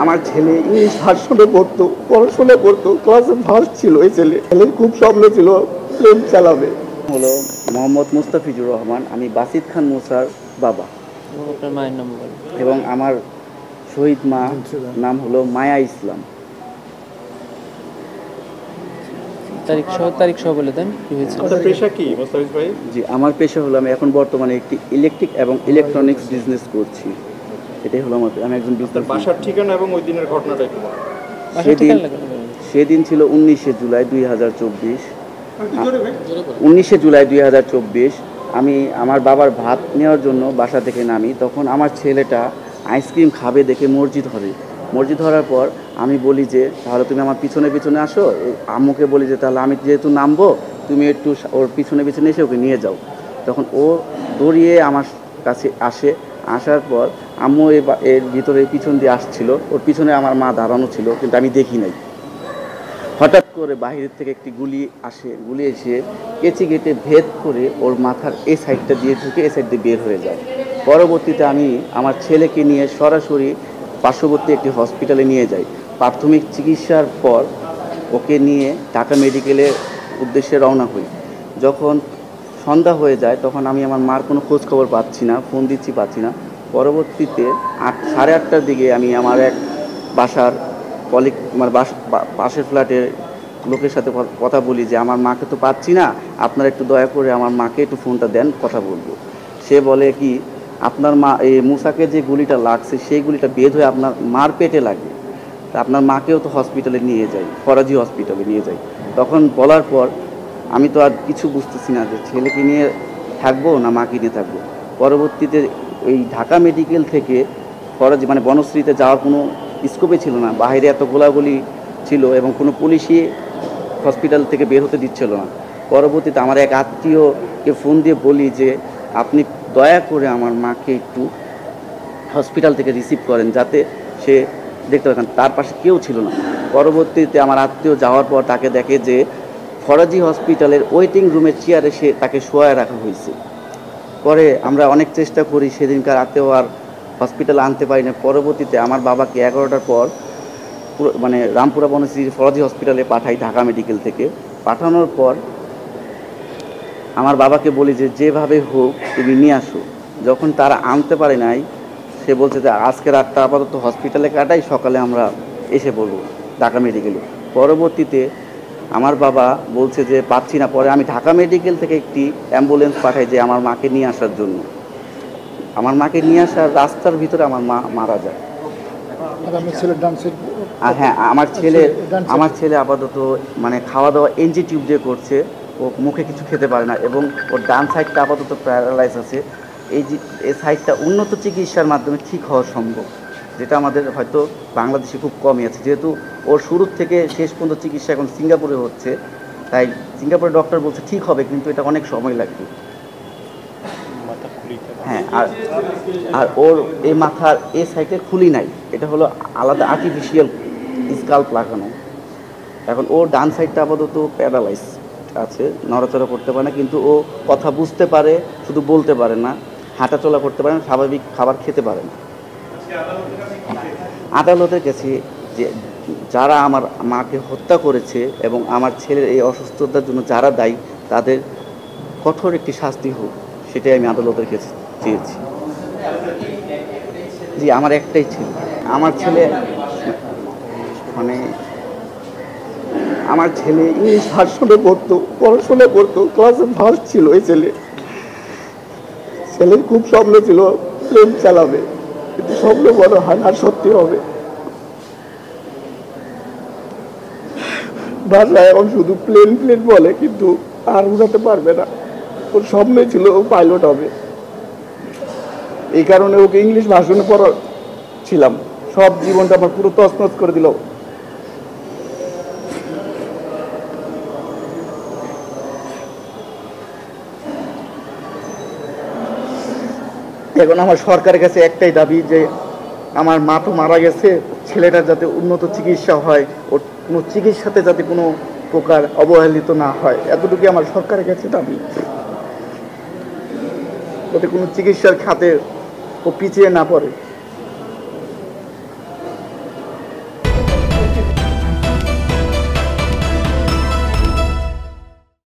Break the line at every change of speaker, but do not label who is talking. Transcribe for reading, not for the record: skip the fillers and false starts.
আমার ছেলে ইংলিশ ভার্সনে পড়তো, পড়াশোনা করতো, ক্লাসে ফার্স্ট ছিল। এই ছেলের খুব স্বপ্ন ছিল প্লেন চালাবে।
হলো মোহাম্মদ মুস্তাফিজুর রহমান। আমি বাসিত খান মুসার বাবা।
আপনার মায়ের নাম বলেন।
এবং আমার শহীদ মা নাম হলো মায়া ইসলাম।
তারিখ সহ বলে দেন কি হয়েছে।
আপনার পেশা কি মুস্তাফিজ ভাই?
জি, আমার পেশা হলো আমি এখন বর্তমানে একটি ইলেকট্রিক এবং ইলেকট্রনিক্স বিজনেস করছি। এটাই হলো আমি একজন বিজনেস।
বাসার ঠিকানা এবং ওই দিনের ঘটনাটা কি?
সেদিন ছিল 19শে জুলাই 2024। 19শে জুলাই 2024 আমি আমার বাবার ভাত নেওয়ার জন্য বাসা থেকে নামি। তখন আমার ছেলেটা আইসক্রিম খাবে দেখে মসজিদ ধরার পর আমি বলি যে তাহলে তুমি আমার পিছনে পিছনে আসো। আম্মুকে বলি যে তাহলে আমি যেহেতু নামবো তুমি একটু ওর পিছনে পিছনে এসে ওকে নিয়ে যাও। তখন ও দৌড়িয়ে আমার কাছে আসার পর আম্মু এর ভিতরে পিছন দিয়ে আসছিল, ওর পিছনে আমার মা দাঁড়ানো ছিল, কিন্তু আমি দেখি নাই। হঠাৎ করে বাহিরের থেকে একটি গুলি এসে কেচি কেটে ভেদ করে ওর মাথার এই সাইডটা দিয়ে ঢুকে এই সাইড দিয়ে বের হয়ে যায়। পরবর্তীতে আমি আমার ছেলেকে নিয়ে সরাসরি পার্শ্ববর্তী একটি হসপিটালে নিয়ে যাই। প্রাথমিক চিকিৎসার পর ওকে নিয়ে ঢাকা মেডিকেলের উদ্দেশ্যে রওনা হই। যখন সন্ধ্যা হয়ে যায় তখন আমি আমার মার কোনো খোঁজ খবর পাচ্ছি না, ফোন দিচ্ছি পাচ্ছি না। পরবর্তীতে 8:30টার দিকে আমি আমার এক বাসার কলিগ, আমার পাশের ফ্ল্যাটের লোকের সাথে কথা বলি যে আমার মাকে তো পাচ্ছি না, আপনারা একটু দয়া করে আমার মাকে একটু ফোনটা দেন, কথা বলবো। সে বলে কি আপনার মা এই মুসাকে যে গুলিটা লাগছে সেই গুলিটা বের হয়ে আপনার মার পেটে লাগে, তা আপনার মাকেও তো হসপিটালে নিয়ে যাই, ফরাজি হসপিটালে নিয়ে যাই। তখন বলার পর আমি তো আর কিছু বুঝতেছি না যে ছেলেকে নিয়ে থাকবো না মাকে নিয়ে থাকবো। পরবর্তীতে এই ঢাকা মেডিকেল থেকে ফরাজি বনশ্রীতে যাওয়ার কোনো স্কোপে ছিল না, বাইরে এত গোলাগুলি ছিল এবং কোনো পুলিশই হসপিটাল থেকে বের হতে দিচ্ছিল না। পরবর্তীতে আমার এক আত্মীয়কে ফোন দিয়ে বলি যে আপনি দয়া করে আমার মাকে একটু হসপিটাল থেকে রিসিভ করেন যাতে সে দেখতে পারেন। তার পাশে কেউ ছিল না। পরবর্তীতে আমার আত্মীয় যাওয়ার পর তাকে দেখে যে ফরাজি হসপিটালের ওয়েটিং রুমের চেয়ারে তাকে শোয়ায় রাখা হয়েছে। পরে আমরা অনেক চেষ্টা করি, সেদিনকার রাতেও আর হসপিটালে আনতে পারি না। পরবর্তীতে আমার বাবাকে 11টার পর রামপুরা বনশ্রী ফরাজি হসপিটালে পাঠাই ঢাকা মেডিকেল থেকে। পাঠানোর পর আমার বাবাকে বলি যে যেভাবে হোক তুমি নিয়ে আসো। যখন তারা আনতে পারে নাই, সে বলছে যে আজকে রাতটা আপাতত হসপিটালে কাটাই, সকালে আমরা এসে পড়ব ঢাকা মেডিকেলে। পরবর্তীতে আমার বাবা বলছে যে পাচ্ছি না। পরে আমি ঢাকা মেডিকেল থেকে একটি অ্যাম্বুলেন্স পাঠাই যে আমার মাকে নিয়ে আসার জন্য। আমার মাকে নিয়ে আসার রাস্তার ভিতরে আমার মা মারা যায়। হ্যাঁ, আমার ছেলে আপাতত খাওয়া দাওয়া এনজি টিউব দিয়ে করছে, ও মুখে কিছু খেতে পারে না এবং ওর ডান সাইডটা আপাতত প্যারালাইজ আছে। এই সাইডটা উন্নত চিকিৎসার মাধ্যমে ঠিক হওয়া সম্ভব, যেটা আমাদের হয়তো বাংলাদেশে খুব কমই আছে। যেহেতু ওর শুরু থেকে শেষ পর্যন্ত চিকিৎসা এখন সিঙ্গাপুরে হচ্ছে, তাই সিঙ্গাপুরের ডক্টর বলছে ঠিক হবে, কিন্তু এটা অনেক সময় লাগবে। হ্যাঁ, আর ওর এই মাথার এই সাইডে খুলি নাই, এটা হলো আলাদা আর্টিফিশিয়াল স্কাল্প লাগানো। এখন ওর ডান সাইডটা আপাতত প্যারালাইজ আছে, নড়াচড়া করতে পারে না, কিন্তু ও কথা বুঝতে পারে, শুধু বলতে পারে না, হাঁটাচলা করতে পারে না, স্বাভাবিক খাবার খেতে পারে না। আদালতের কাছে যে যারা আমার মাকে হত্যা করেছে এবং আমার ছেলের এই অসুস্থতার জন্য যারা দায়ী, তাদের কঠোর একটি শাস্তি হোক, সেটাই আমি আদালতের কাছে চেয়েছি। জি, আমার একটাই ছেলে। আমার ছেলে
ইংলিশ ভার্সনে পড়তো, পড়াশোনা করতো, ক্লাসে ফার্স্ট ছিল। এই ছেলের খুব স্বপ্ন ছিল প্লেন চালাবে, কিন্তু স্বপ্ন বড় হয় না, সত্যি হবে। বাসায় এখন শুধু প্লেন বলে, কিন্তু আর উড়াতে পারবে না। ওর স্বপ্ন ছিল ও পাইলট হবে। এই কারণে ওকে ইংলিশ ভার্সনে পড়াচ্ছিলাম। সব জীবনটা আমার পুরো তছনছ করে দিল। এখন আমার সরকারের কাছে একটাই দাবি যে আমার মা তো মারা গেছে, ছেলেটার যাতে উন্নত চিকিৎসা হয়, ওর কোনো চিকিৎসাতে যাতে কোনো প্রকার অবহেলিত না হয়, এতটুকু আমার সরকারের কাছে দাবি। যাতে কোনো চিকিৎসার খাতে ও পিছিয়ে না পড়ে।